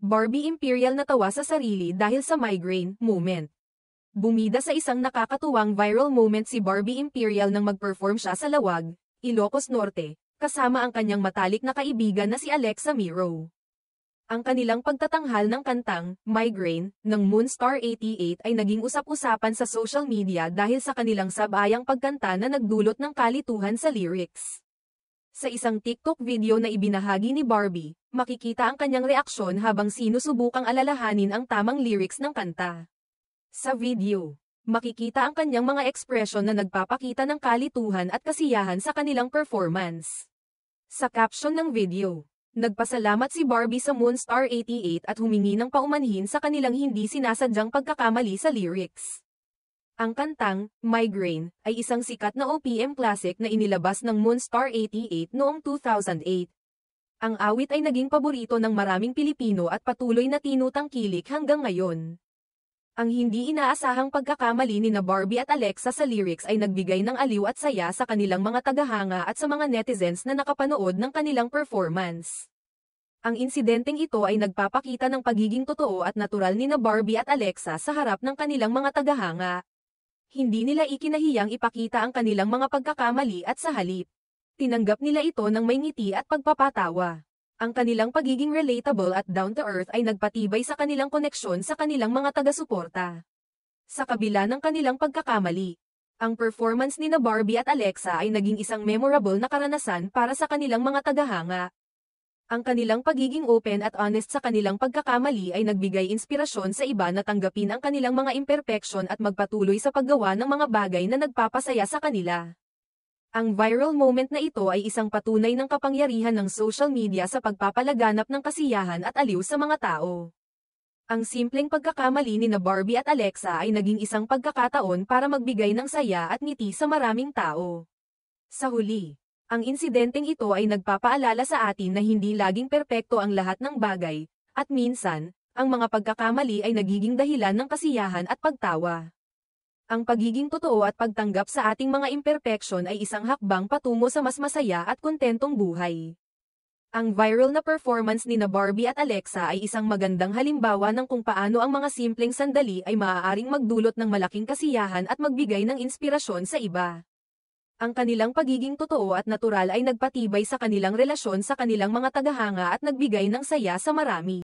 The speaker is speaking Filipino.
Barbie Imperial natawa sa sarili dahil sa migraine moment. Bumida sa isang nakakatuwang viral moment si Barbie Imperial nang mag-perform siya sa Lawag, Ilocos Norte, kasama ang kanyang matalik na kaibigan na si Alexa Miro. Ang kanilang pagtatanghal ng kantang Migraine ng Moonstar 88 ay naging usap-usapan sa social media dahil sa kanilang sabayang pagkanta na nagdulot ng kalituhan sa lyrics. Sa isang TikTok video na ibinahagi ni Barbie, makikita ang kanyang reaksyon habang sinusubukang alalahanin ang tamang lyrics ng kanta. Sa video, makikita ang kanyang mga ekspresyon na nagpapakita ng kalituhan at kasiyahan sa kanilang performance. Sa caption ng video, nagpasalamat si Barbie sa Moonstar 88 at humingi ng paumanhin sa kanilang hindi sinasadyang pagkakamali sa lyrics. Ang kantang Migraine ay isang sikat na OPM classic na inilabas ng Moonstar 88 noong 2008. Ang awit ay naging paborito ng maraming Pilipino at patuloy na tinutangkilik hanggang ngayon. Ang hindi inaasahang pagkakamali ni Barbie at Alexa sa lyrics ay nagbigay ng aliw at saya sa kanilang mga tagahanga at sa mga netizens na nakapanood ng kanilang performance. Ang insidenteng ito ay nagpapakita ng pagiging totoo at natural ni Barbie at Alexa sa harap ng kanilang mga tagahanga. Hindi nila ikinahiyang ipakita ang kanilang mga pagkakamali at sa halip, tinanggap nila ito ng may ngiti at pagpapatawa. Ang kanilang pagiging relatable at down-to-earth ay nagpatibay sa kanilang koneksyon sa kanilang mga taga-suporta. Sa kabila ng kanilang pagkakamali, ang performance ni Barbie at Alexa ay naging isang memorable na karanasan para sa kanilang mga tagahanga. Ang kanilang pagiging open at honest sa kanilang pagkakamali ay nagbigay inspirasyon sa iba na tanggapin ang kanilang mga imperfection at magpatuloy sa paggawa ng mga bagay na nagpapasaya sa kanila. Ang viral moment na ito ay isang patunay ng kapangyarihan ng social media sa pagpapalaganap ng kasiyahan at aliw sa mga tao. Ang simpleng pagkakamali ni Barbie at Alexa ay naging isang pagkakataon para magbigay ng saya at ngiti sa maraming tao. Sa huli, ang insidenteng ito ay nagpapaalala sa atin na hindi laging perpekto ang lahat ng bagay, at minsan, ang mga pagkakamali ay nagiging dahilan ng kasiyahan at pagtawa. Ang pagiging totoo at pagtanggap sa ating mga imperfection ay isang hakbang patungo sa mas masaya at kontentong buhay. Ang viral na performance ni Barbie at Alexa ay isang magandang halimbawa ng kung paano ang mga simpleng sandali ay maaaring magdulot ng malaking kasiyahan at magbigay ng inspirasyon sa iba. Ang kanilang pagiging totoo at natural ay nagpatibay sa kanilang relasyon sa kanilang mga tagahanga at nagbigay ng saya sa marami.